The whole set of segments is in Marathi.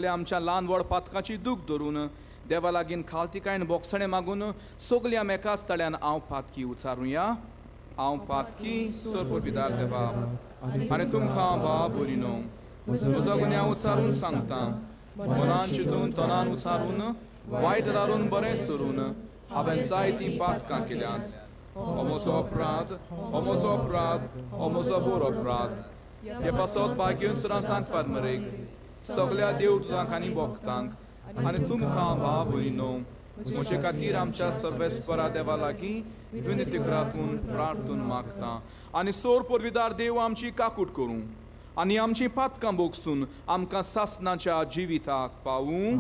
आमच्या ल्हान व्हड पातकाची दूख धरून देवा लागीं खालतिकायेन बोगसणे मागून सगल्या मेकाच तळ्यान हांव पातकी उचारुया. हांव पातकी सोर पिदार देवा आनी तुमकां बाब बरी न्हू म्हजो गुन्यांव उचारून सांगता. मनान चिंतून तोंडान उचारून वायट रारून बरें सरून हांवें जायतीं पातकां केल्यात. हो म्हजो अपराध, हो म्हजो अपराध, हो म्हजो बोर अपराध. हे पासत बागेन सुरांचांक परमरेक सगल्या देवतांक आनी भक्तांक आनी तुमकां बाब बरी न्हू म्हजे खातीर आमच्या सर्वेस्परा देवा लागीं विनती करातून प्रार्थून मागता. आनी सोर परविदार देव आमची काकूट करूं आनी आमची पातकां बोगसून आमकां सासनाच्या जिविताक पावूं.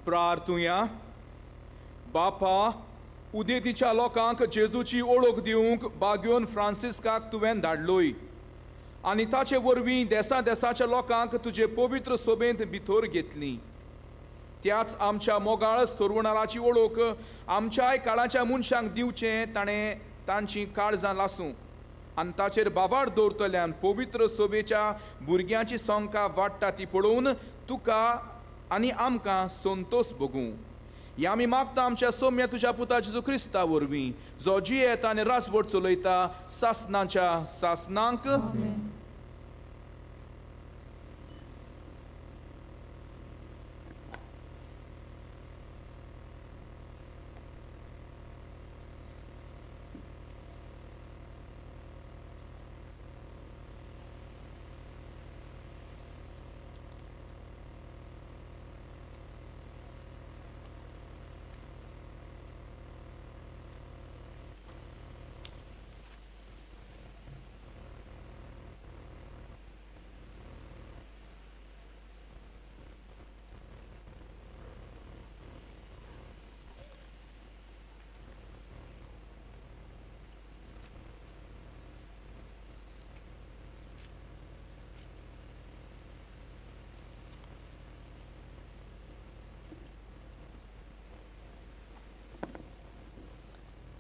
प्रार्थुया. बापा, उदेतीच्या लोकांक जेजूची ओळख दिवंक बागयोन फ्रांसिस्काक तुवें धाडलोय आनी ताचे वरवीं देसा देसाच्या लोकांक तुजे पवित्र सोबेंत भितर घेतली. त्याच आमच्या मोगाळ सोरवणाराची ओळख आमच्याय काळाच्या मनशांक दिवचें ताणें तांची काळजां लासूं आनी ताचेर बाबाड दवरतल्यान पवित्र सोबेच्या भुरग्यांची संख्या वाडटा ती पळोवन तुका आनी आमकां संतोश भोगूं. हें आमी मागता आमच्या सौम्य तुज्या पुता जेजू क्रिस्ता वरवीं जो जियेता आनी रासभर चलयता सासनाच्या सासनांक.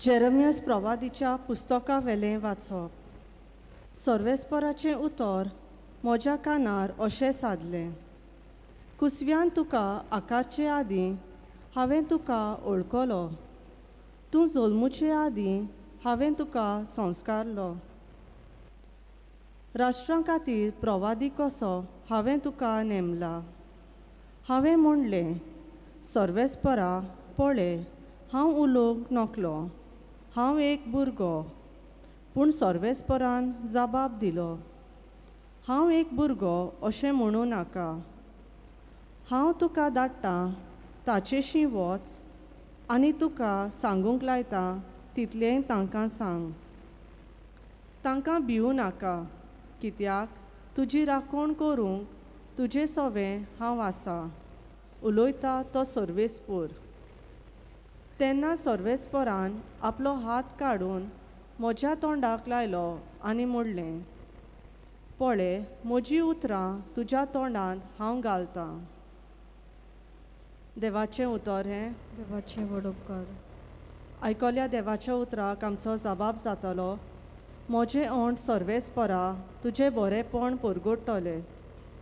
जेरेमियास प्रवादीच्या पुस्तका वेलें वाचप. सर्वेस्पराचें उतर म्हज्या कानार अशें सादलें. कुसव्यान तुका आकारचे आदीं हांवें तुका ओळखलो, तूं जल्मुचे आदीं हांवें तुका संस्कारलो. राष्ट्रां खातीर प्रवादी कसो हांवें तुका नेमला. हांवें म्हणलें, सर्वेस्परा पळय, हांव उलोवंक नकलो, हांव एक भुरगो. पूण सर्वेस्परान जबाब दिलो, हांव एक भुरगो अशें म्हणूं नाका. हांव तुका धाडटां ताचेशी वच आनी तुका सांगूंक लायता तितलें तांकां सांग. तांकां भिवूं नाका, कित्याक तुजी राखण करूंक तुजे सोबें हांव आसा. उलयता तो सर्वेस्पूर. तेन्ना सर्वेस्परान आपलो हात काडून म्हज्या तोंडाक लायलो आनी म्हणलें, पळय, म्हजीं उतरां तुज्या तोंडांत हांव घालतां. देवाचें उतर हें. देवाचें व्हड उपकार. आयकल्या देवाच्या उतराक आमचो जबाब जातलो, म्हजें ओंठ सर्वेस्परा तुजें बरेंपण परगडटलें.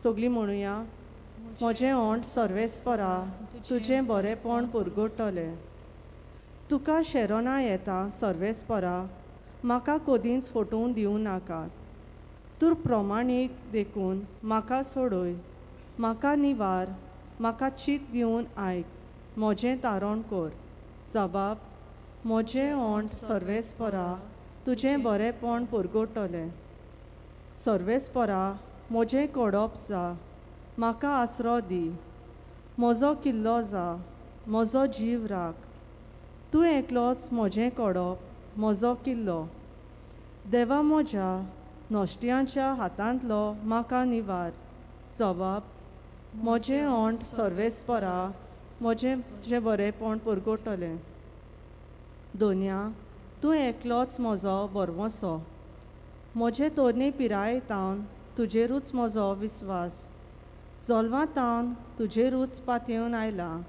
सगळीं म्हणुया, म्हजें ओंठ सर्वेस्परा तुजें बरेंपण परगडटलें. तुका शेरोना येता सर्वेस्परा, म्हाका कदींच फटोवन दिवं नाका. तूं प्रमाणीक देखून म्हाका सोडय, म्हाका निवार, म्हाका चीत दिवन आयक, म्हजें तारण कर. जबाब, म्हजें ओंठ सर्वेस्परा तुजें बरेंपण परगडटलें. सर्वेस्परा म्हजें कडप जा, म्हाका आसरो दी, म्हजो किल्लो जा, म्हजो जीव राख. तूं एकलोच म्हजें कडप, म्हजो किल्लो. देवा, म्हज्या नश्ट्यांच्या हातांतलो म्हाका निवार. जबाब, म्हजें ओंठ सर्वेस्परा म्हजें बरेंपण परगडटलें. दोनया, तूं एकलोच म्हजो बरवंसो. म्हजे तोरणे पिरायेतावन तुजेरूच म्हजो विस्वास. जल्मातावन तुजेरूच पातयेवन आयला.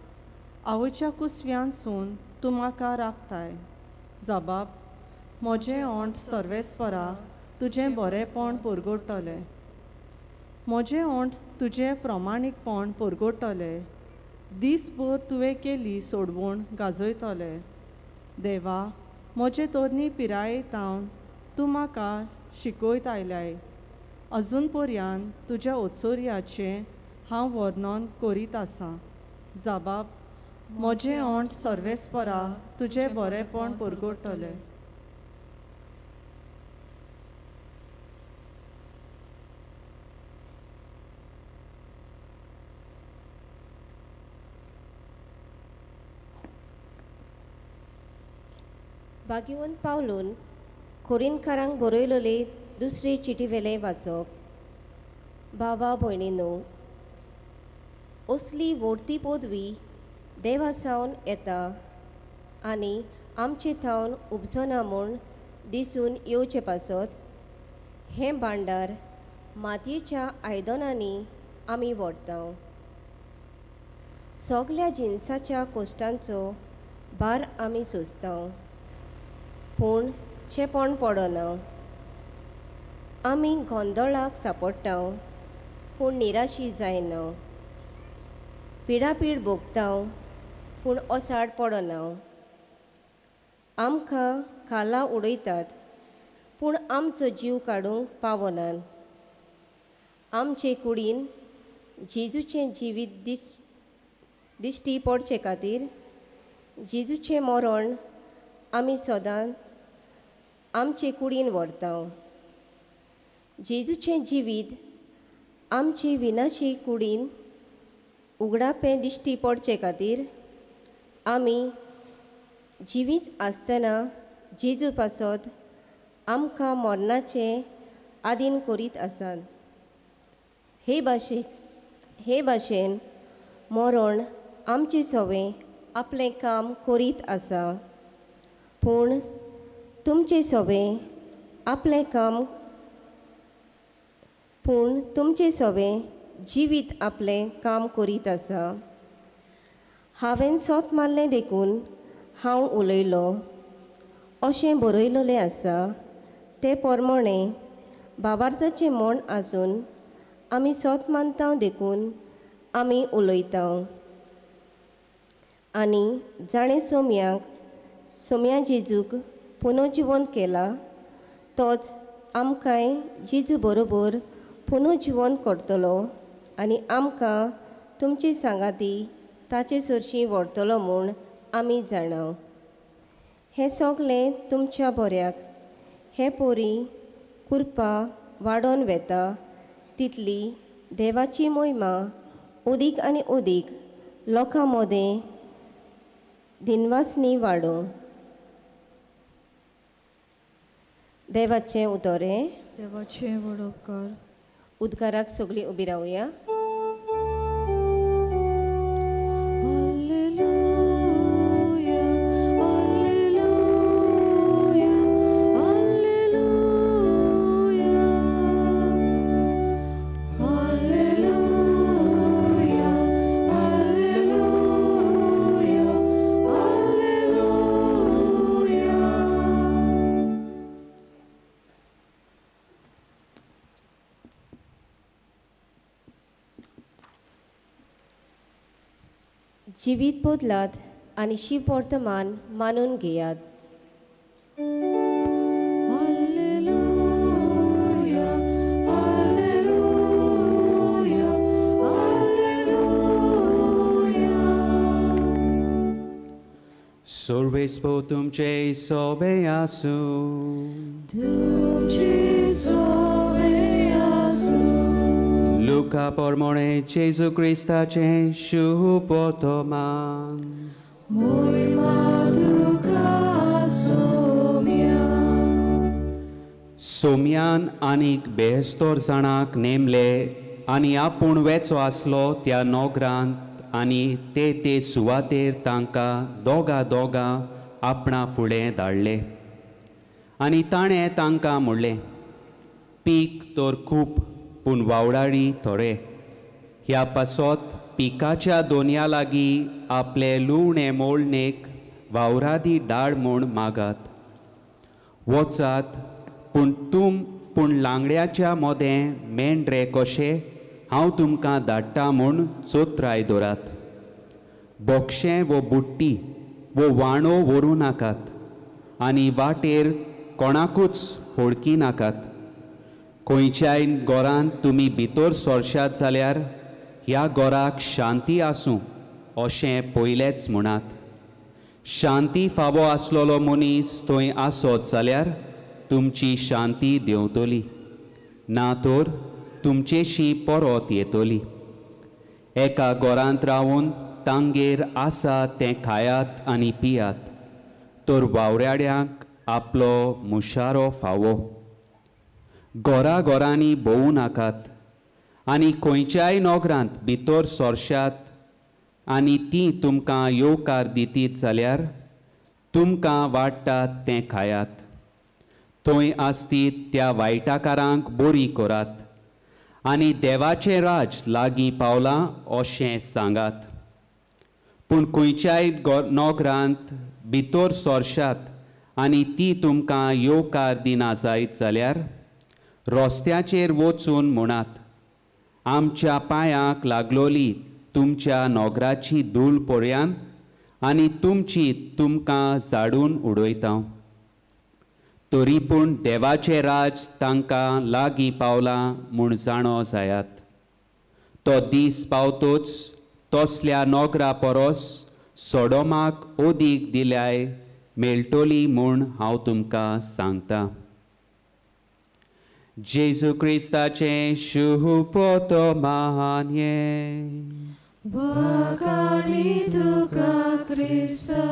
आवयच्या कुसव्यांसून तूं म्हाका राखताय. जबाब, म्हजें ओंठ सर्वेस्परा तुजें बरेंपण परगडटलें. म्हजें ओंठ तुजें प्रमाणीकपण परगडटलें. दीसभर तुवें केली सोडवून गाजयतलें. देवा, म्हजे तोरणी पिरायेतावन तूं म्हाका शिकयत आयलाय. अजून पर्यंत तुज्या ओचोऱ्याचें हांव वर्णन करीत आसां. जबाब, म्हजें ओंठ सर्वेस्परा तुजें बरेंपण परगडटलें. भाग्यवंत पावलून कोरिंथकारांक बरयलेली दुसरी चिटी वेले वाचप. भावा भयणीनो, असली व्हडती पदवी देवा सावन येता आनी आमचे थावन उपजना म्हूण दिसून येवचे पासत. हें भांडार मातयेच्या आयदनांनी आमी व्हरता. सगल्या जिन्साच्या कोश्टांचो भार आमी सोंसता, पूण चेपण पडना. आमी गोंदळाक सांपडटा, पूण निराशी जायना. पिडापीड भोगता, पूण ओसाड पडना. आमकां खाला उडयतात, पूण आमचो जीव काडूंक पावनात. आमचे कुडीन जेजूचें जिवीत दिश्टी पडचे खातीर जेजूचें मरण आमी सदांच आमचे कुडीन व्हरता. जेजूचें जिवीत आमचे विनाशी कुडीन उगडापें दिश्टी पडचे खातीर आमी जिवीत आसतना जेजू पासत आमकां मरणाचें आदीन करीत आसात. हे भाशेन मरण आमचे सवें आपलें काम करीत आसा, पूण तुमचे सवें जिवीत आपलें काम करीत आसा. हांवें सोत मारलें देखून हांव उलयलो अशें बरयलेलें आसा. ते प्रमाणे भावार्थाचें म्हण आसून आमी सोत मानता देखून आमी उलयता. आनी जाणें सोम्या जेजूक पुनर्जीवन केला तोच आमकांय जेजू बरोबर पुनर्जीवन करतलो आनी आमकां तुमची सांगाती ताचे सरशीं व्हरतलो म्हूण आमी जाणाव. हें सगलें तुमच्या बऱ्याक हे पोरी कृपा वाडोवन वेता तितली देवाची महिमा उदीक आनी उदीक लोकां मदें दिनवासनी वाडो. देवाचें उतोरें. देवाचें वडोवकार. उद्गाराक सगळीं उबी रावया. जिवीत बदलात आनी शिव वर्तमान मानून घेयात. Sorvespo तुमचे सोबे आसू. तुमचे सोबे आसू. Luca pormone Gesù Cristace shupotoman. Moima tuka सोम्यान आनीक 72 जाणांक नेमले आनी आपूण वेचो आसलो त्या नोकरांत आनी ते सुवातेर तांकां दोगा आपणा फुडें धाडले. आनी ताणें तांकां म्हणलें, पीक तर खूब पूण वावडाळी थोडे. ह्या पासत पिकाच्या दोनया लागीं आपले लुवणे मोळणेक वावरादी धाड म्हूण मागात. वचात पूण लांगड्याच्या मोदें मेंढरे कशे हांव तुमकां धाडटा म्हूण चोत्राय दवरात. बोक्षें वो बुट्टी वो वाणो व्हरू नाकात आनी वाटेर कोणाकूच होडकी नाकात. खंयच्याय घरांत तुमी भितर सरशात जाल्यार ह्या घराक शांती आसूं अशें पयलेंच म्हणात. शांती फावो आसलोलो मनीस थंय आसत जाल्यार तुमची शांती देंवतली, ना तर तुमचेशी परत येतली. एका घरांत रावून तांगेर आसा तें खायात आनी पियात, तर वावड्याड्यांक आपलो मुशारो फावो. घरांनी भोवू नाकात आनी खंयच्याय नोकरांत भितर सरशात आनी ती तुमकां येवकार दितीत जाल्यार तुमकां वाडटात तें खायात. थंय आसतीत त्या वायटाकारांक बरी करात आनी देवाचें राज लागीं पावलां अशें सांगात. पूण खंयच्याय नोकरांत भितर सरशात आनी ती तुमकां येवकार दिना जायत जाल्यार रस्त्याचेर वचून म्हणात, आमच्या पांयांक लागलोली तुमच्या नोकराची धूळ पळयान आनी तुमची तुमकां झाडून उडयता. तरी पूण देवाचें राज तांकां लागीं पावलां म्हूण जाणो जायात. तो दीस पावतोच तसल्या नोकरा परस सोडोमाक ओदीक दिल्याय मेळटली म्हूण हांव तुमकां सांगता. जेजू क्रिस्ताचें शुभवर्तमान्ये. वाकाणी तुका क्रिस्ता.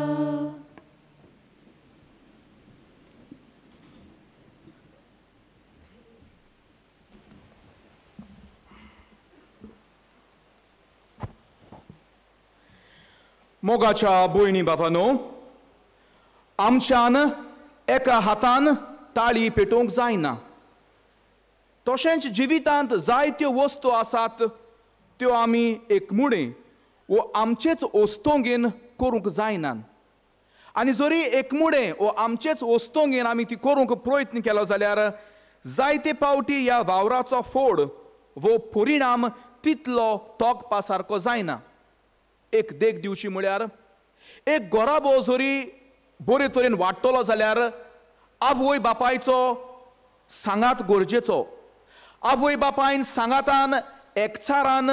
मोगाच्या भयणी बाबांनो, आमच्यान एका हातान ताळी पेटोवंक जायना. तशेंच जिवितांत जायत्यो वस्तू आसात त्यो आमी एकमुडें वो आमचेच वस्तोंगेन करूंक जायनात. आनी जरी एकमुडें वो आमचेच वस्तोंगेन आमी ती करूंक प्रयत्न केलो जाल्यार जायते पावटी ह्या वावराचो फोड वो परिणाम तितलो तोगपा सारको जायना. एक देख दिवची म्हळ्यार एक गोराबो जोरी बरे तरेन वाडटलो जाल्यार आवय बापायचो सांगात गरजेचो. आवय बापायन सांगातान एकचारान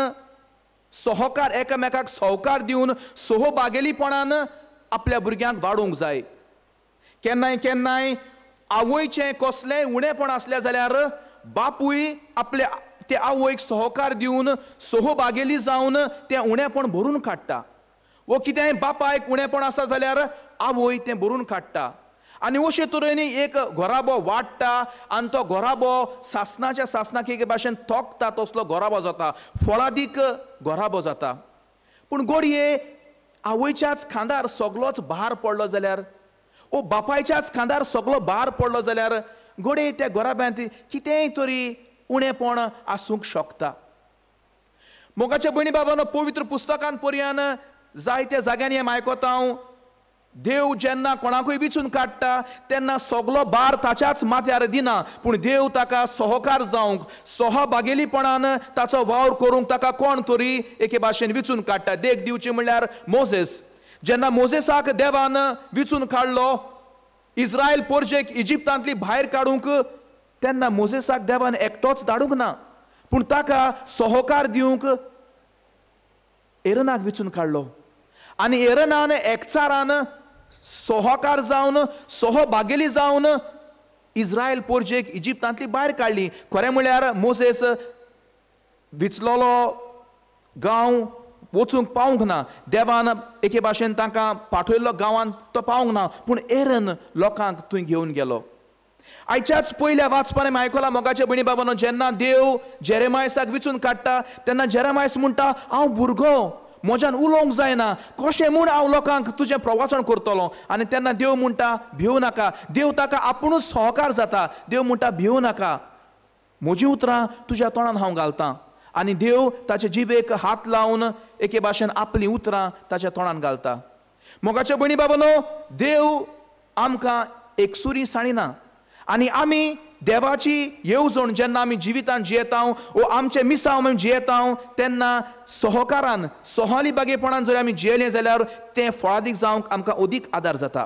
सहकार एकामेकाक सहकार दिवन सोहबागेलीपणान आपल्या भुरग्यांक वाडोवंक जाय. केन्नाय केन्नाय आवयचें कसलेंय उणेपण असलें जाल्यार बापूय आपल्या ते आवयक सहकार दिवन सोहबागेली जावन तें उणेपण भरून काडटा. वो कितेंय बापायक उणेपण आसा जाल्यार आवय तें भरून काडटा. आनी अशे तरेन एक घोराबो वाडटा आनी तो घोराबो सासणाच्या सासणाक एक भाशेन तोंकता तसलो घोराबो जाता, फळादीक घोराबो जाता. पूण घडये आवयच्याच खांदार सगळोच भार पडलो जाल्यार ओ बापायच्याच खांदार सगळो भार पडलो जाल्यार घडये त्या घोराब्यांत कितेंय तरी उणेपण आसूंक शकता. मोगाच्या भयणी बाबांनो, पवित्र पुस्तकांत पर्यान जायत्या जाग्यांनी आमी आयकता हांव देव जेन्ना कोणाकूय विचून काडटा तेन्ना सगळो भार ताच्याच माथ्यार दिना, पूण देव ताका सहकार जावंक सहबागेलीपणान ताचो वावर करूंक ताका कोण तरी एके भाशेन विचून काडटा. देख दिवची म्हणल्यार मोजेस. जेन्ना मोजेसाक देवान विचून काडलो इस्रायल पोरजेक इजिप्तांतली भायर काडूंक, तेन्ना मोजेसाक देवान एकटोच धाडूंक ना, पूण ताका सहकार दिवंक एरनाक विचून काडलो. आनी एरनान एकचारान सहकार जावन सहबागेली जावन इस्रायल पोरजेक इजिप्तांतली भायर काडली. खरें म्हळ्यार मोजेस विचलोलो गांव वचूंक पावूंक ना. देवान एके भाशेन तांकां पाठयल्लो गांवांत तो पावूंक ना, पूण एरन लोकांक थंय घेवन गेलो. आयच्याच पयल्या वाचपान आमी आयकलां मोगाचे भयणी बाबांनो, जेन्ना देव जेरेमायसाक विचून काडटा तेन्ना जेरेमायस म्हणटा हांव भुरगो, म्हज्यान उलोवंक जायना, कशें म्हूण हांव लोकांक तुजें प्रवचन करतलो. आनी तेन्ना देव म्हणटा भिवू नाका. देव ताका आपुणूच सहकार जाता. देव म्हणटा भिवू नाका, म्हजीं उतरां तुज्या तोंडान हांव घालतां. आनी देव ताचे जिबेक हात लावन एके भाशेन आपलीं उतरां ताच्या तोंडान घालता. मोगाचे भयणी बाबांनो, देव आमकां एकसुरी साणिना. आनी आमी देवाची येवजण जेन्ना आमी जिवितांत जियेता वो आमचे मिसांव आमी जियेता तेन्ना सहकारान सोहली बागेपणान जर आमी जियेलें जाल्यार तें फळादीक जावंक आमकां अदीक आदार जाता.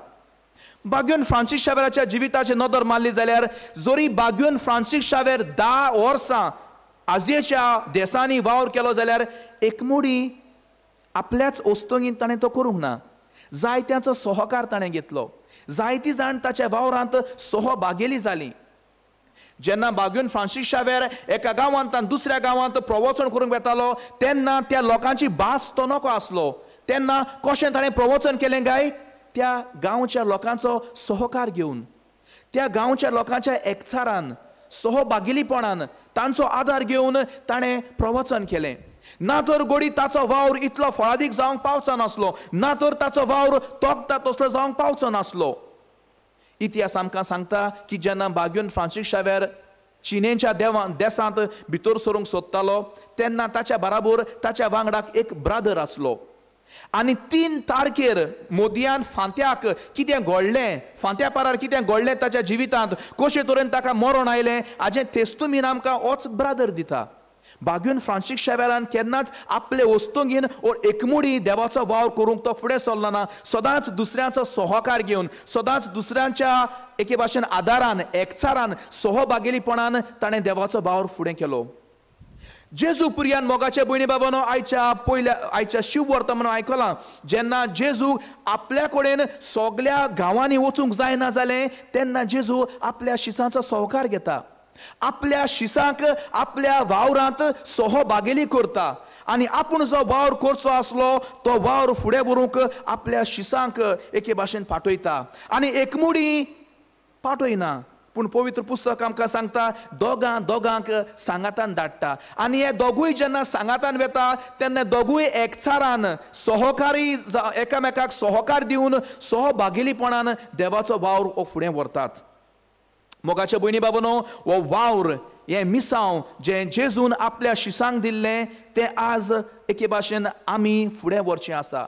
बागुयन फ्रांसीस शावेराच्या जिविताची नदर मारली जाल्यार जरी बागुयन फ्रांसीस शावेर 10 वर्सां आजियेच्या देशांनी वावर केलो जाल्यार एकमुडी आपल्याच ओस्तोंगीन ताणें तो करूंक ना. जायत्यांचो सहकार ताणें घेतलो. जायतीं जाण ताच्या वावरांत सहबागेली जालीं. जेन्ना बागुयन फ्रांसीस शावेर एका गांवांतल्यान दुसऱ्या गांवांत प्रवचन करूंक वेतालो तेन्ना त्या लोकांची भास तो नको आसलो. तेन्ना कशें ताणें प्रवचन केलें काय, त्या गांवच्या लोकांचो सहकार घेवन, त्या गांवच्या लोकांच्या एकचारान सहबागिलीपणान तांचो आदार घेवन ताणें प्रवचन केलें. ना तर घडी ताचो वावर इतलो फळादीक जावंक पावचो नासलो, ना तर ताचो वावर तोंकता तसलो जावंक पावचो नासलो. इतिहास आमकां सांगता की जेन्ना बागुयन फ्रांसीस शावेर चीनेच्या देशांत भितर सरूंक सोदतालो तेन्ना ताच्या बराबर ताच्या वांगडाक एक ब्रादर आसलो. आनी 3 तारखेर मोदयान फांत्याक कितें घडलें, फांत्या पारार कितें घडलें ताच्या जिवितांत, कशे तरेन ताका मरण आयलें हाजें तेस्तुमीन आमकां होच ब्रादर दिता. बागुयन फ्रांसीस शावेरान केन्नाच आपले वस्तूंगीन एकमुडी देवाचो वावर करूंक तो फुडें सरलो ना. सदांच दुसऱ्यांचो सहकार घेवन, सदांच दुसऱ्यांच्या एके भाशेन आदारान एकचारान सहबागेलीपणान ताणें देवाचो वावर फुडें केलो. जेजू पुर्यान मोगाचे भयणी बाबांनो, आयच्या शिव वर्तमान आयकलां जेन्ना जेजू आपल्या कडेन सगळ्या गांवांनी वचूंक जायना जालें तेन्ना जेजू आपल्या शिसांचो सहकार घेता. आपल्या शिसांक आपल्या वावरांत सहबागेली करता. आनी आपूण जो वावर करचो आसलो तो वावर फुडें व्हरूंक आपल्या शिसांक एके भाशेन पाठयता. आनी एकमुडी पाठयना, पूण पवित्र पुस्तक आमकां सांगता दोगांक सांगातान धाडटा. आनी हे दोगूय जेन्ना सांगातान वेता तेन्ना दोगूय एकचारान सहकारी एकामेकाक सहकार दिवन सहबागेलीपणान देवाचो वावर फुडें व्हरतात. मोगाचे भयणी बाबांनो, हो वावर हे मिसांव जे जेजून आपल्या शिसांक दिल्लें तें आज एके भाशेन आमी फुडें व्हरचें आसा.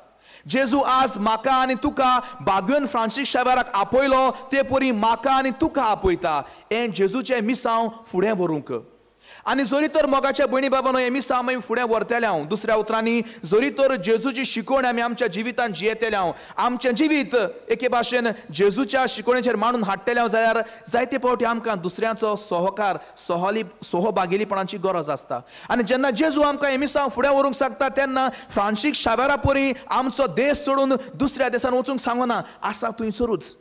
जेजू आज म्हाका आनी तुका बागुयन फ्रांसीस शावेराक आपयलो ते परी म्हाका आनी तुका आपयता हें जेजूचें मिसांव फुडें व्हरूंक. आनी जोरी तर मोगाच्या भयणी बाबांनो हे मिसां आमी फुडें व्हरतले हांव दुसऱ्या उतरांनी जोरी तर जेजूची शिकवण आमी आमच्या जिवितांत जियेतले हांव आमचें जिवीत एके भाशेन जेजूच्या शिकवणेचेर मांडून हाडटले हांव जाल्यार जायते फावटी आमकां दुसऱ्यांचो सहकार सहभागिलीपणाची गरज आसता आनी जेन्ना जेजू आमकां हे मिसां फुडें व्हरूंक सांगता तेन्ना फ्रांसीस शावेरा परी आमचो देश सोडून दुसऱ्या देशांत वचूंक सांगना आसा थंयसरूच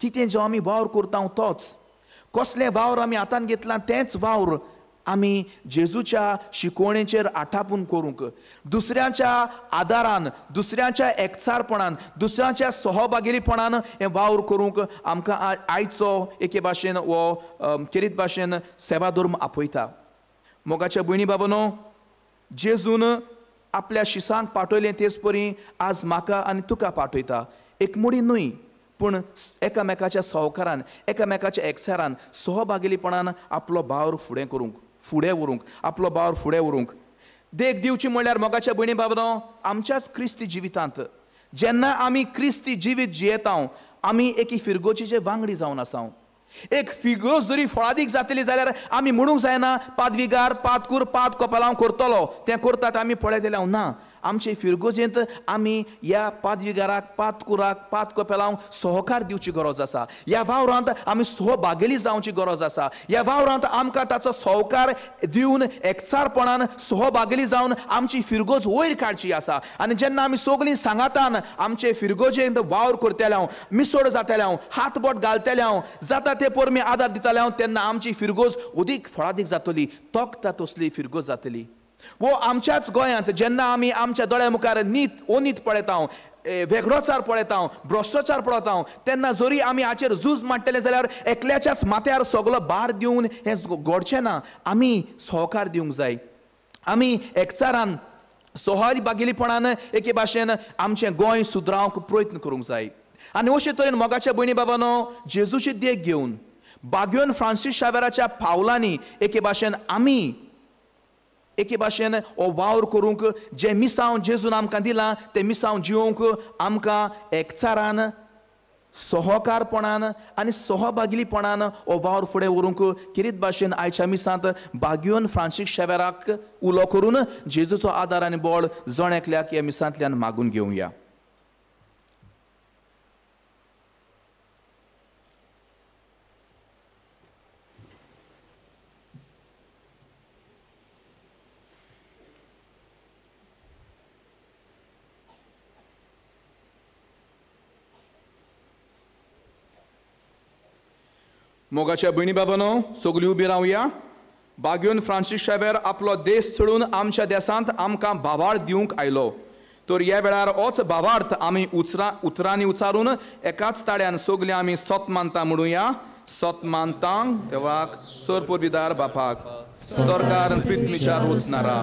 कितें जो आमी वावर करता तोच कसलें वावर आमी हातांत घेतलां तेंच वावर आमी जेजूच्या शिकवणेचेर आठापून करूंक दुसऱ्यांच्या आदारान दुसऱ्यांच्या एकचारपणान दुसऱ्यांच्या सहभागिलीपणान हें वावर करूंक आमकां आयचो एके भाशेन वो खेरीत भाशेन सेवा धर्म आपयता मोगाच्या भयणी बाबांनो जेजून आपल्या शिसांक पाठयलें तेच परी आज म्हाका आनी तुका पाठयता एकमुडी न्हय पूण एकामेकाच्या सहकारान एकामेकाच्या एकचारान सहभागिलीपणान आपलो वावर फुडें व्हरूंक आपलो वावर फुडें व्हरूंक देख दिवची म्हणल्यार मोगाच्या भयणी बाबांनो आमच्याच क्रिस्ती जिवितांत जेन्ना आमी क्रिस्ती जिवीत जियेता आमी एकी फिरगोचीचे वांगडी जावन आसा एक फिगो जरी फळादीक जातली जाल्यार आमी म्हणूंक जायना पादविगार पातकूर पात कपेलांव करतलो तें करतात आमी पळयतले हांव ना आमचे फिरगोजेंत आमी ह्या पादविगाराक पातकुराक पात कपेलांक सहकार दिवची गरज आसा ह्या वावरांत आमी सहभागिली जावची गरज आसा ह्या वावरांत आमकां ताचो सहकार दिवन एकचारपणान सहभागिली जावन आमची फिरगोज वयर काडची आसा आनी जेन्ना आमी सगळीं सांगातान आमचे फिरगोजेंत वावर करतले हांव मिसोड जातले हांव हातबोट घालतले हांव जाता ते परमी आदार दितले हांव तेन्ना आमची फिरगोज उदीक फळादीक जातली तोखता तसली फिरगोज जातली वो आमच्याच गोंयांत जेन्ना आमी आमच्या दोळ्या मुखार अनीत पळयता वेगळोचार पळयता भ्रश्टाचार पळयता तेन्ना जरी आमी हाचेर झूज मांडटले जाल्यार एकल्याच्याच माथ्यार सगळो भार दिवन हें घडचें ना आमी सहकार दिवंक जाय आमी एकचारान सहभागिलीपणान एके भाशेन आमचें गोंय सुदरावंक प्रयत्न करूंक जाय आनी अशे तरेन मोगाच्या भयणी बाबांनो जेजूची देख घेवन बागयोन फ्रांसीस शावेराच्या पावलांनी एके भाशेन आमी एके भाशेन हो वावर करूंक जे मिसांव जेजून आमकां दिलां ते मिसांव जिवोवंक आमकां एकचारान सहकारपणान आनी सहभागिलीपणान हो वावर फुडें व्हरूंक किरीत भाशेन आयच्या मिसांत बागयोन फ्रांसीस शावेराक उलो करून जेजूचो आदार आनी बळ जण एकल्याक ह्या मिसांतल्यान मागून घेवया मोगाच्या भयणी बाबांनो सगळीं उबी रावया बागयोन फ्रांसीस शावेर आपलो देश सोडून आमच्या देशांत आमकां भावार्थ दिवंक आयलो तर ह्या वेळार होच भावार्थ आमी उतरांनी उचारून एकाच ताळ्यान सगळीं आमी सत मानता म्हणुया सत मानतांक देवाक सर्पोर्विदार बापाक सरकार पृथ्वीच्या रोचणारा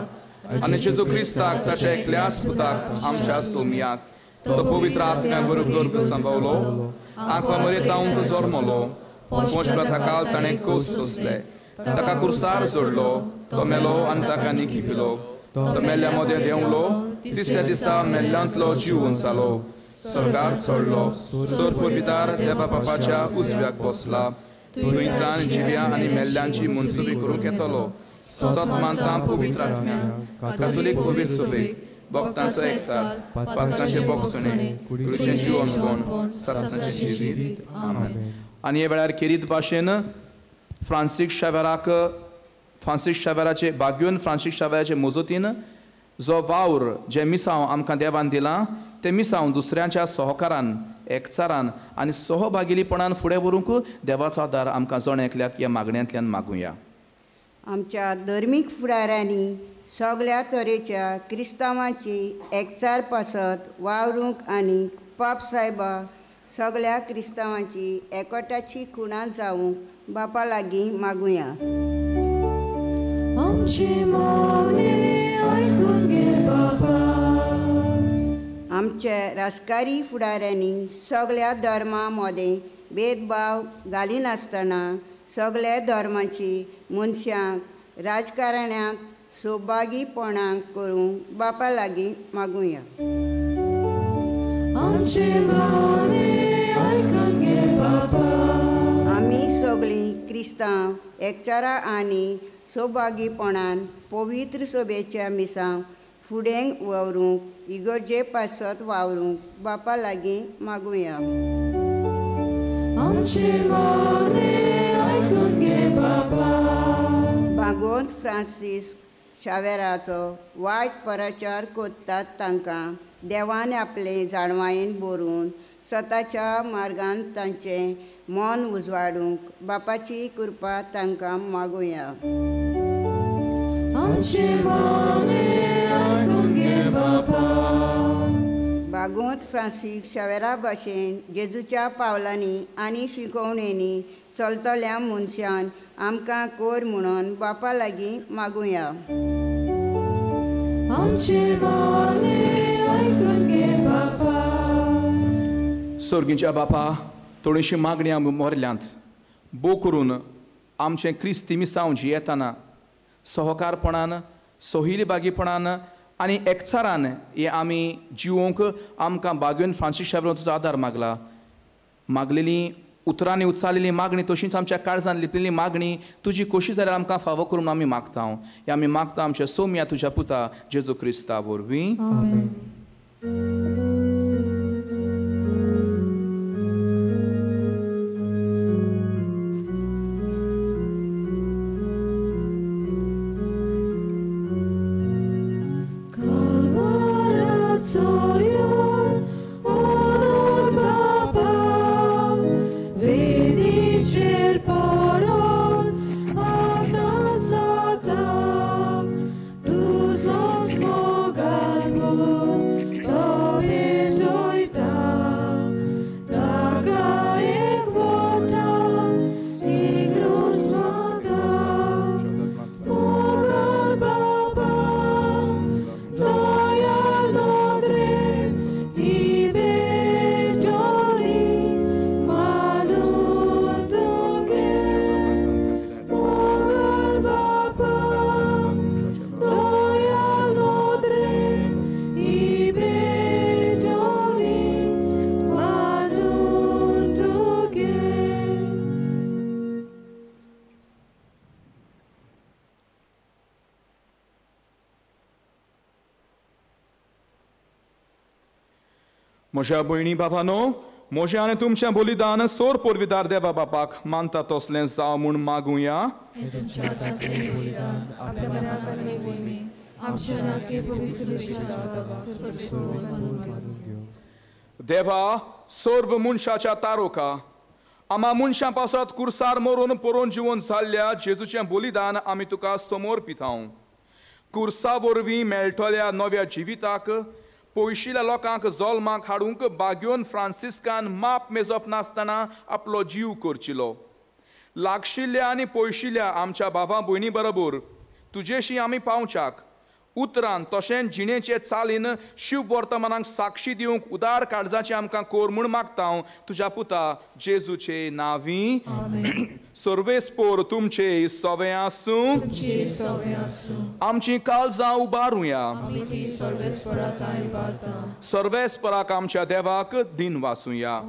आनी जेजू क्रिस्ताक ताच्या एकल्याच पुताक आमच्या सोमयाक तो पवित्र आत्म्या बरोबर सांबाळलो आंखो मरेतांक जल्मलो पोंचप्रथाकाल ताणें कोस तोसले ताका कुर्सार जोडलो तो मेलो आनी ताका निखिपिलो तो मेल्ल्या मदें देंवलो तिसऱ्या दिसा मेल्ल्यांतलो जिवून जालो स्वर्गांत चडलो सर्पोर्विदार देवा बापाच्या उजव्याक बसला थंयतल्यान जिव्या आनी मेल्ल्यांची मनसुबी करूंक येतलो सत मानता पवित्र आत्म्या कातोलीक पवित्र सभेक भक्तांचो एकतार पातकांचे बोगसणे कुडीचें जिवन सासणाचें जिवीत आमेन आनी हे वेळार खेरीत भाशेन फ्रांसीस शावेराचे बागयोन फ्रांसीस शावेराचे मजतीन जो वावर जे मिसांव आमकां देवान दिलां ते मिसांव दुसऱ्यांच्या सहकारान एकचारान आनी सहभागिलीपणान फुडें व्हरूंक देवाचो आदार आमकां जण एकल्याक ह्या मागण्यांतल्यान मागुया आमच्या धर्मीक फुडाऱ्यांनी सगळ्या तरेच्या क्रिस्तांवांची एकचार पासत वावरूंक आनी पाप सायबा सगळ्या क्रिस्तांवांची एकठाची खुणा जावंक बापा लागीं मागुया आमची मागणी आयकून घे बाबा आमच्या राजकारी फुडाऱ्यांनी सगळ्या धर्मां मदें भेदभाव घालिनासतना सगळ्या धर्माची मनशांक राजकारण्यांक सौभागीपणांक करूंक बापा लागीं मागुया आमची मागणी आयकून घे बाबा आमी सगळीं क्रिस्तांव एकचारा आनी सौभागीपणान पवित्र सभेच्या मिसांक फुडें व्हरूंक इगर्जे पासत वावरूंक बापा लागीं मागुया. आमचे मागणे आयकून घे बाबा. भागवंत फ्रांसीस शावेराचो वायट प्रचार कोत्तात तांकां देवान आपले जाणवायेन बरोवन स्वताच्या मार्गान तांचें मन उजवाडूंक बापाची कृपा तांकां मागुया. आमचे मागणे आयकून घे बाबा. भागवंत फ्रांसीस शावेरा भाशेन जेजूच्या पावलांनी आनी शिकवणेनी चलतल्या मनशान आमकां कोर म्हणून बापा लागीं मागुया. आमचे मागणे आयकून घे बापा. सर्गीच्या बापा थोडीशी मागणी आमी मोरल्यांत बो करून आमचें क्रिस्ती मिसांव जियेताना सहकारपणान सोहिली बागीपणान आनी एकचारान हे आमी जिवोवंक आमकां भागवंत फ्रांसीस शावेरान तुजो आदार मागलेली उतरांनी उचारलेली मागणी तशीच आमच्या काळजान लिपलेली मागणी तुजी कशी जाल्यार आमकां फावो करून आमी मागता. हे आमी मागता आमच्या सोम्या तुज्या पुता जेजू क्रिस्ता वरवीं. म्हज्या भयणी भावांनो, म्हजें आनी तुमचें बलिदान सोर पोरविदार देवा बापाक मानता तसलें जावं म्हूण मागुया. देवा सर्व मनशाच्या तारोका आमा मनशां पासत कुर्सार मरून परोवन जिवन जाल्ल्या जेजूचें बलिदान आमी तुका समोर पितांव. कुर्सा वरवीं मेळटल्या नव्या जिविताक पयशिल्ल्या लोकांक जल्माक हाडूंक भागवंत फ्रांसिस्कान माप मेजप नासतना आपलो जीव करचिलो. लागशिल्ल्या आनी पयशिल्ल्या आमच्या भावा भयणी बरोबर तुजेशी आमी पावच्याक उतरान तशेंच जिणेचे चालीन शिव वर्तमानाक साक्षी दिवंक उदार काळजाचें आमकां कोर म्हूण मागता तुज्या पुता जेजूचे नांवीं. सर्वेस्पोर तुमचे सवे आसूं. आमची काळजां उबारुया. सर्वेस्पराक आमच्या देवाक दिन वासुया.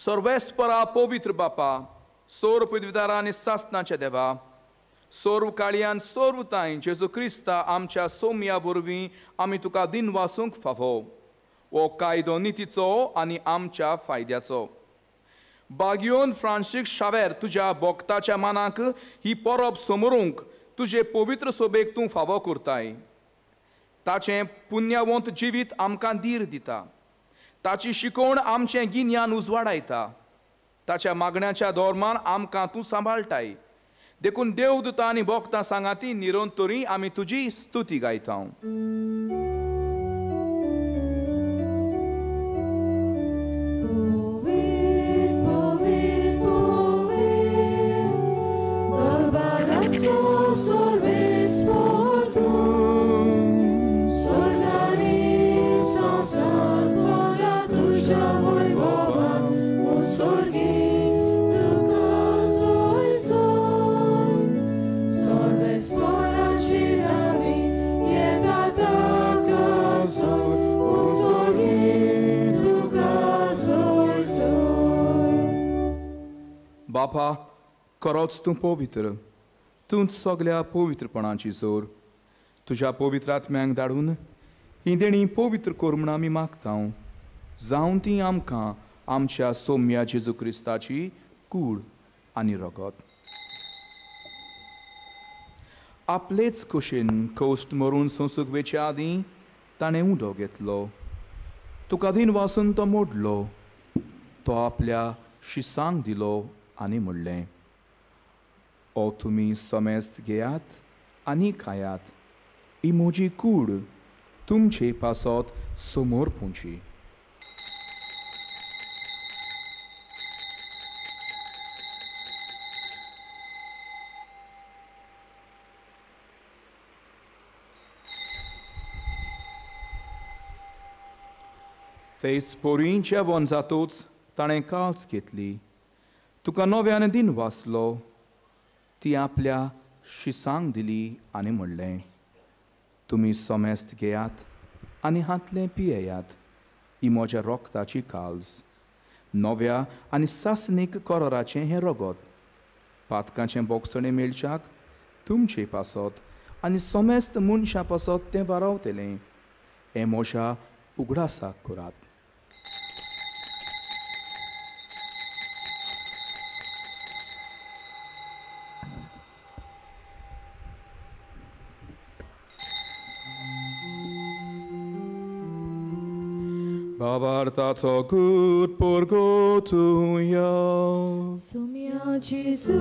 सर्वेस्परा पवित्र बापा सोर पदवीदारा आनी सासनाच्या देवा सर्व काळयान सर्व ताईं जेजू क्रिस्ता आमच्या सोम्या वरवीं आमी तुका दिन वासूंक फावो. हो कायदो नितीचो आनी आमच्या फायद्याचो. भागवंत फ्रांसीस शावेर तुज्या भक्ताच्या मनाक ही परब समोरूंक तुजे पवित्र सोबेक तूं फावो करताय. ताचें पुण्यवंत जिवीत आमकां धीर दिता. ताची शिकवण आमचें गिन्यान उजवाडायता. ताच्या मागण्याच्या धोरमान आमकां तूं सांबाळटाय. देखून देवदूतां आनी भक्तां सांगाती निरंतरी आमी तुजी स्तुती गायता. बापा खरोच तूं पवित्र, तूंच सगळ्या पवित्रपणाची जोर. तुज्या पवित्र आत्म्यांक धाडून ही देणी पवित्र कर म्हूण आमी मागता, जावं ती आमकां आमच्या सौम्या जेजू क्रिस्ताची कूड आनी रगत. आपलेच कुशीन कोश्ट मरून सोंसुकवेचे आदीं ताणें उदो घेतलो. तुका दिन वासून तो मोडलो. तो आपल्या शिसांक दिलो आनी म्हणलें, ओ तुमी समेस्त घेयात आनी खायात. ही म्हजी कूड तुमचे पासत समोर पोंची. थंयच पोरीं जेवण जातूच ताणें काल्स घेतली. तुका नव्यान दिन वाचलो. ती आपल्या शिसांक दिली आनी म्हणलें, तुमी समेस्त घेयात आनी हातलें पियेयात. ही म्हज्या रोगताची काल्स, नव्या आनी सासनीक कराराचें हें रगत. पातकाचें बोगसणें मेळच्याक तुमचे पासत आनी समेस्त मनशां पासत तें वारावतलें. हें म्हज्या उगडासाक करात. Bavartato good purgotuja. Sumia Jesu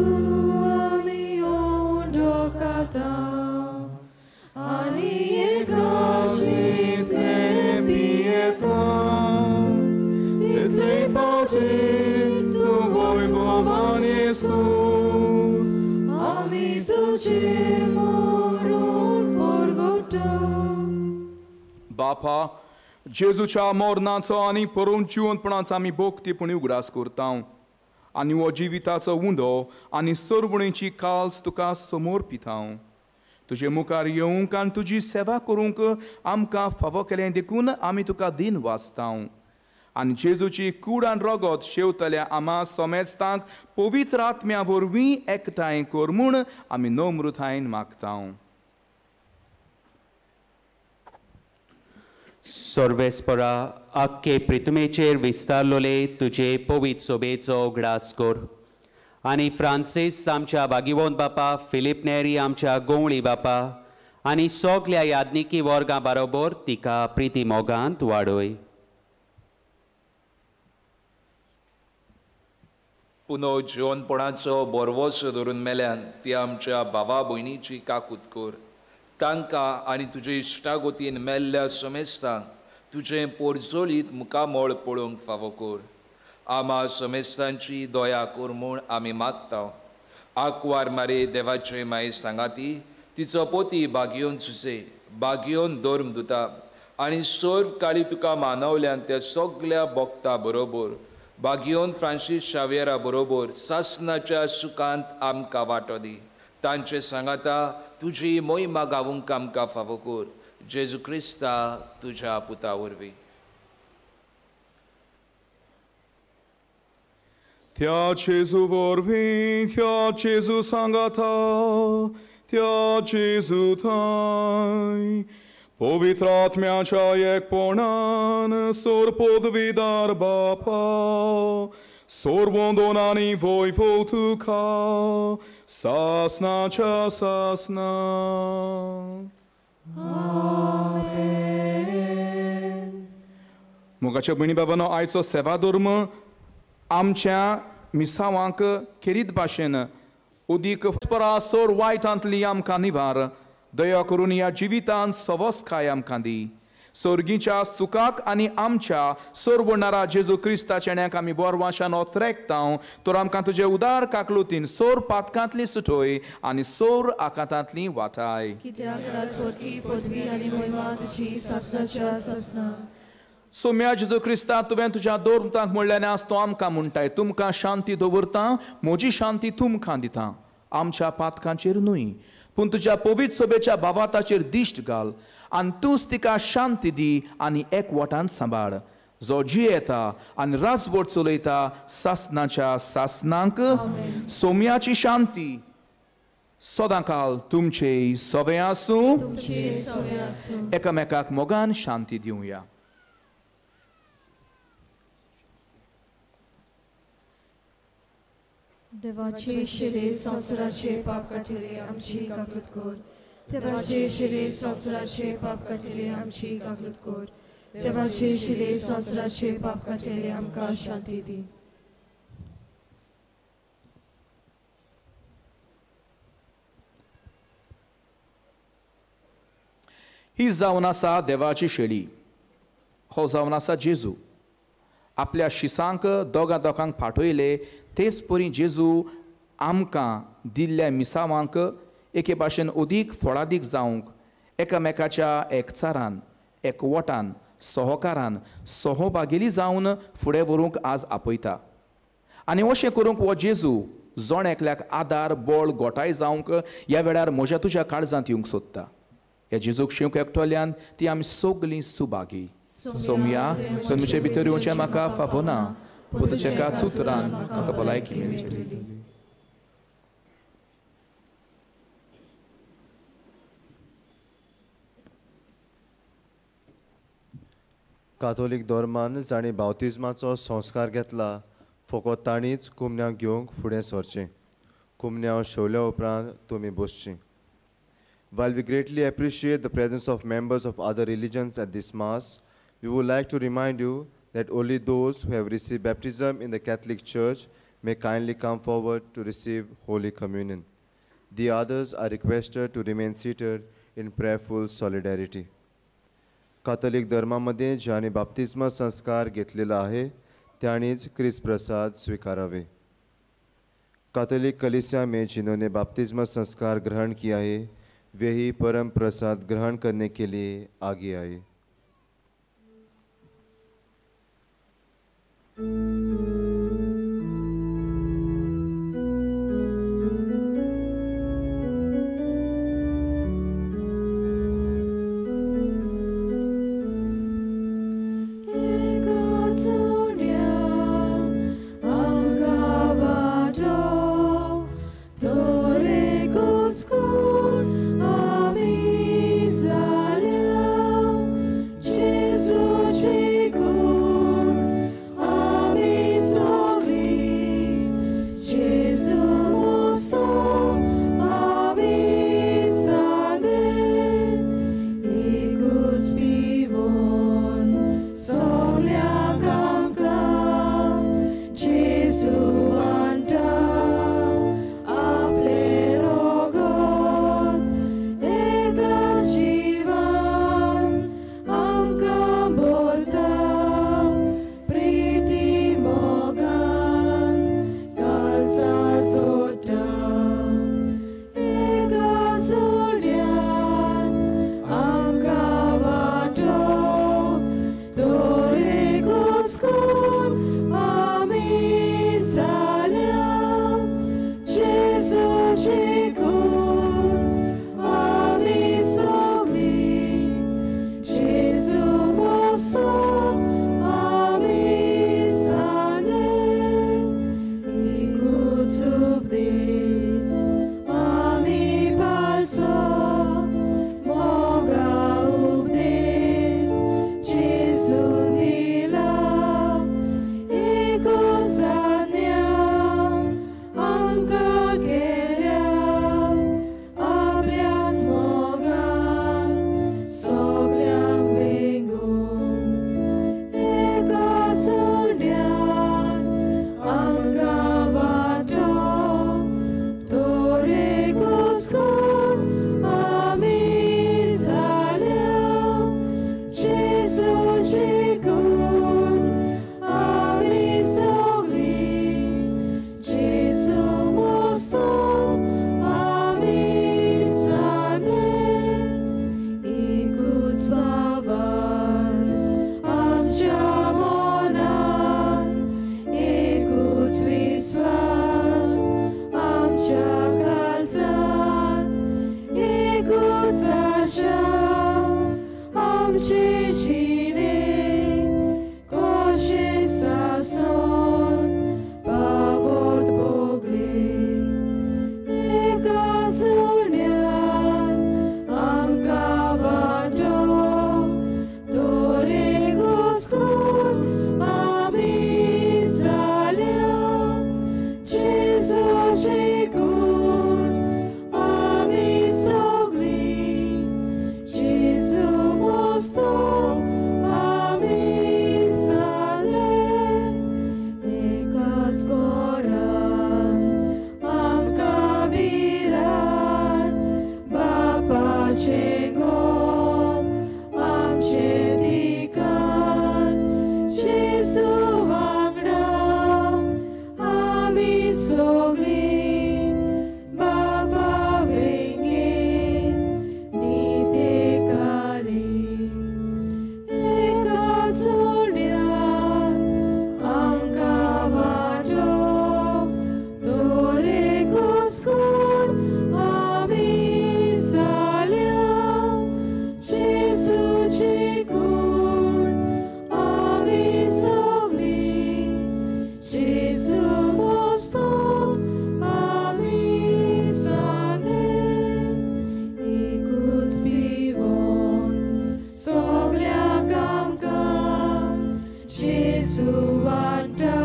ami ondokata, ani egashit lebieta, titlei pautit tu vojvovan Jesu, ami tuji morun purgota. Bapa, जेजूच्या मरणाचो आनी परत जिवंतपणाचो आमी भोगतीपणी उगडास करता. आनी हो जिविताचो उंडो आनी सरवणेची काल्स तुका समोर पिता. तुजे मुखार येवंक आनी तुजी सेवा करूंक आमकां फावो केलें देखून आमी तुका दिन वाचता. आनी जेजूची कूड आनी रगत शेवतल्या आम्हा समेस्तांक पवित्र आत्म्या वरवीं एकठांय कर म्हूण आमी नम्रतायेन मागता. सर्वेस्परा आख्खे पृथ्वीचेर विस्तारलोले तुजे पवित्र सोबेचो उगडास कर. आनी फ्रांसीस आमच्या भागिवंत बापा, फिलीप नेरी आमच्या गोवळी बापा आनी सगल्या यादनिकी वर्गां बरोबर तिका प्रिती मोगांत वाडय. पुनर्जीवनपणाचो बरवसो धरून मेल्यान ती आमच्या भावा भयणीची काकूत कर. तांकां आनी तुजे इश्टागोतीन मेल्ल्या समेस्तांक तुजें पोरजोलीत मुखामळ पळोवंक फावो कर. आम्हा समेस्तांची दया कर म्हूण आमी मागता. आंकवार मारे देवाचे माये सांगाती, तिचो पोती भागयोन सुसे, भागयोन धर्म दुता आनी सर्व काळी तुका मानवल्यान त्या सगल्या भक्तां बरोबर भागयोन फ्रांसीस शावेरा बरोबर सासनाच्या सुखांत आमकां वांटो दी. तांचे सांगाता तुजी मोहिमा गावूंक आमकां फावो कर. जेजू क्रिस्ता तुज्या पुता वरवीं. त्या जेजू वरवीं, त्या जेजू सांगाता, त्या जेजू थंय पवित्र आत्म्याच्या एकपणान सोर पदवीदार बापा, सोर्बोंदोनानी वैभव तुका सासनाच्या सासना. मोगाच्या भयणी बाबांनो, आयचो सेवा धर्म आमच्या मिसावांक खेरीत भाशेन उदीक सोर वायटांतली आमकां निवार. दया करून ह्या जिवितांत सवस्काय आमकां दी. सर्गीच्या सुखाक आनी आमच्या सोरवणारा जेजू क्रिस्ताचेण्याक आमी बोरवाशान ओतरेकता. तर आमकां तुजे उदार काकलुतीन सोर पातकांतली सुटोय आनी सोर आकांतांतली वाटाय. सोम्या जेजू क्रिस्ता, तुवें तुज्या दोरमतांक म्हणलेलें आस तो आमकां म्हणटाय, तुमकां शांती दवरता, म्हजी शांती तुमकां दिता. आमच्या पातकांचेर न्हय पूण तुज्या पवित्र सोबेच्या भावाताचेर दिश्ट घाल आनी तूंच तिका शांती दी आनी एकवटान सांबाळ. जो जियेता आनी राजभर चलयता सासनाच्या सासनांक सोम्याची शांती सदांकाल तुमचे सवे आसूं एकामेकाक मोगान शांती दिवया. देवाचे शिरे संसाराचे पाप काटिले आमची काकूत कोर. देवाचे शिरे संसाराचे पाप काटिले आमची काकूत कोर. देवाचे शिरे संसाराचे पाप काटिले आमकां शांती दी. ही जावन आसा देवाची शेळी. हो जावन आसा जेजू. आपल्या शिसांक दोगांक फाटयले तेच परी जेजू आमकां दिल्ल्या मिसावांक एके भाशेन अदीक फळादीक जावंक एकामेकाच्या एकचारान एकवटान सहकारान सहभागिली जावन फुडें व्हरूंक आज आपयता. आनी अशें करूंक हो जेजू जण एकल्याक आदार बळ गोठाय जावंक ह्या वेळार म्हज्या तुज्या काळजांत येवंक सोदता. ह्या जेजूक शिवंक एकठोल्ल्यान ती आमी सगळीं सुभागी. सोमया तुमचे भितर येवचें म्हाका फावना पूण तुज्या उतरान म्हाका भलायकी मेळटली. कातोलीक धर्मान जाणी बावतिजमाचो संस्कार घेतला फकत ताणीच कुमन्यांक घेवंक फुडें सरचें. कुमन्यांव शेवल्या उपरांत तुमी बसचीं. While we greatly appreciate the presence of members of other religions at this Mass, we would like to remind you that only those who have received baptism in the Catholic Church may kindly come forward to receive Holy Communion. The others are requested to remain seated in prayerful solidarity. कातोलिक धर्मामध्ये ज्याने बाप्तिस्मा संस्कार घेतलेला आहे त्यानेच ख्रिस्त प्रसाद स्वीकारावे. कातोलिक कलीसिया में जिन्होंने बाप्तिस्मा संस्कार ग्रहण किया है वे ही परम प्रसाद ग्रहण करने के लिए आगे आए. Amka kelia Jésus mostan ami sane, écoute vivant, soglia gam gam, Jésus vanta,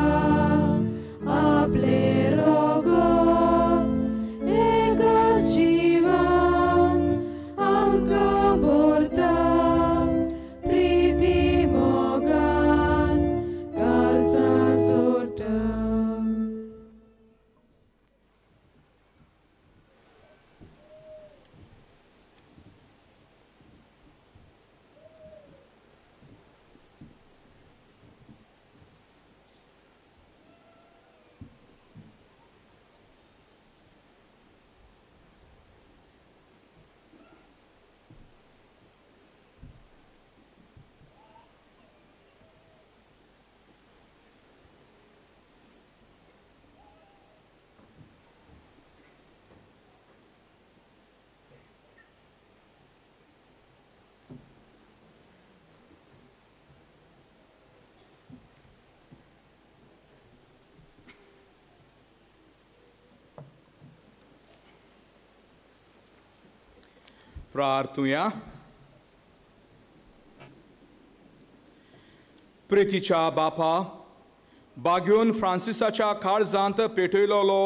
aple rogo, egas jivan, am gaborda, priti mogan, kalsa sota. प्रार्थूया. प्रितीच्या बापा, बागेवन फ्रांसिसाच्या काळजांत पेटयलोलो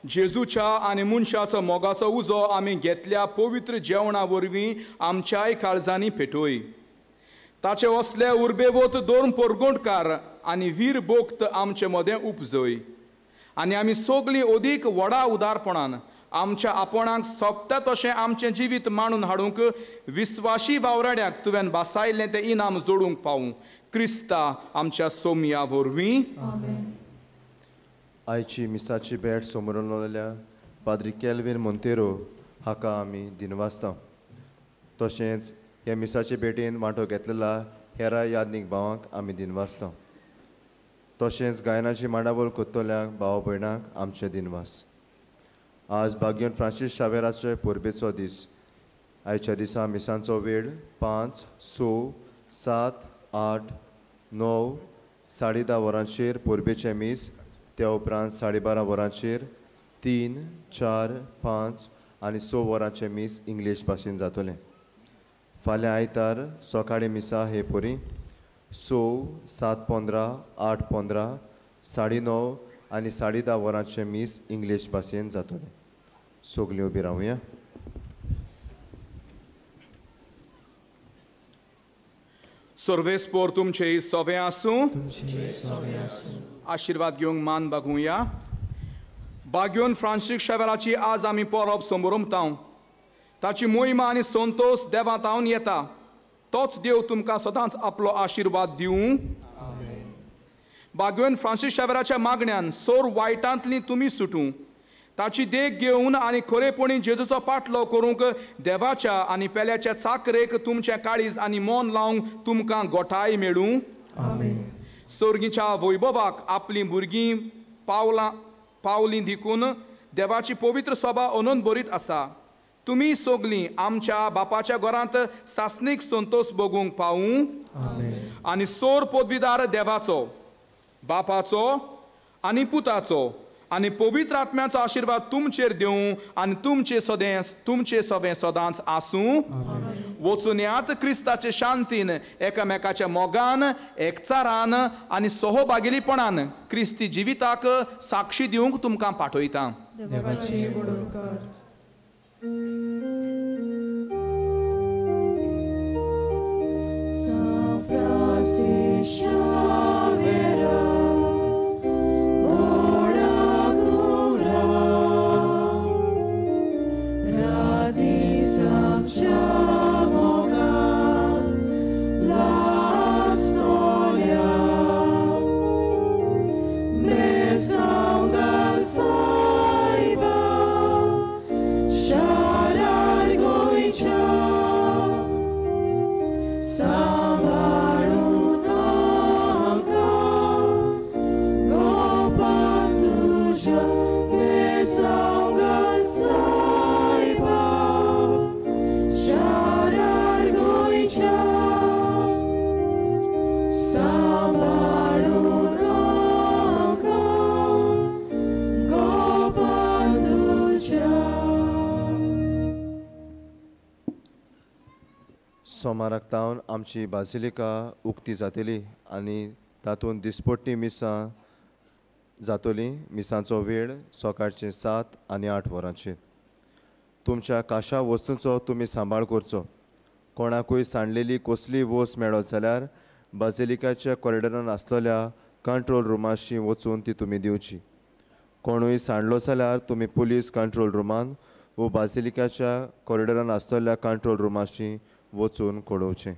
जेजूच्या आनी मनशाचो मोगाचो उजो आमी घेतल्या पवित्र जेवणा वरवीं आमच्याय काळजांनी पेटोय. ताचे असले उर्बेवत दोन परगोंडकार आनी वीर बोक्त आमचे मदें उपजय आनी आमी सगळीं अदीक व्हडा उदारपणान आमच्या आपणाक सोंपता तशें आमचें जिवीत मांडून हाडूंक विस्वाशी वावराड्याक तुवें बासायल्लें तें इनाम जोडूंक पावूं. क्रिस्ता आमच्या सोमया वरवीं. आयची मिसाची भेट समोर उरलेल्या पाद्री कॅल्विन मोंतेरो हाका आमी दिनवासता. तशेंच ह्या मिसाचे भेटेन वांटो घेतलेला हेरा यादनीक भावांक आमी दिनवासता. तशेंच गायनाची मांडावळ कोत्तोल्याक भाव भयणांक आमचे दिनवास. आज बागेवन फ्रांसीस शावेराचे परबेचो दीस. आयच्या दिसा मिसांचो वेळ 5, 6, 7, 8, 9, 10:30 वरांचेर परबेचे मीस. त्या उपरांत 12:30 वरांचेर 3, 4, 5 आनी 6 वरांचे मीस इंग्लीश भाशेन जातले. फाल्यां आयतार सकाळी मिसा हे परी 6, 7:15, 8:15, 9:30 आनी 10:30 वरांचे मीस इंग्लीश भाशेन जातले. सगळीं उबी रावया. सर्वेस्पोर तुमचे सवे आसूं. आशिर्वाद घेवंक मान बागुया. बागेवन फ्रांसीस शावेराची आज आमी परब समोरमतां. ताची मोहिमा आनी संतोष देवांतावन येता. तोच देव तुमकां सदांच आपलो आशिर्वाद दिवं. बागेवन फ्रांसीस शावेराच्या मागण्यान सोर वायटांतली तुमी सुटूं. ताची देख घेवन आनी खरेपणी जेजूचो पाटलो करूंक देवाच्या आनी पेल्याच्या चाकरेक तुमचें काळीज आनी मोन लावंक तुमकां गोठाय मेळूं. सर्गीच्या वैभवाक आपलीं भुरगीं पावलीं दिकून देवाची पवित्र सभा अनून बरीत आसा. तुमी सगळीं आमच्या बापाच्या घरांत सासणीक संतोष भोगूंक पावूं. आनी सोर पदवीदार देवाचो, बापाचो आनी पुताचो आनी पवित्र आत्म्याचो आशिर्वाद तुमचेर दिवं आनी तुमचे सवें सदांच आसूं. वचून यात क्रिस्ताचे शांतीन, एकामेकाच्या मोगान, एकचारान आनी सहभागिलीपणान क्रिस्ती जिविताक साक्षी दिवंक तुमकां पाठयता. Sambalu सोमाराक तावन आमची बाजिलिका उक्ती जातली आनी तातूंत दिसपट्टी मिसां जातली. मिसांचो वेळ सकाळचे 7 आनी 8 वरांचेर. तुमच्या काशा वस्तूंचो तुमी सांबाळ करचो. कोणाकूय सांडलेली कसली वस्त मेळत जाल्यार बाजिलिकाच्या कॉरिडरान आसलेल्या कंट्रोल रुमाशी वचून ती तुमी दिवची. कोणूय सांडलो जाल्यार तुमी पुलीस कंट्रोल रुमान वो बाजिलिकाच्या कॉरिडरान आसलेल्या कंट्रोल रुमाशी वचून कळोवचें.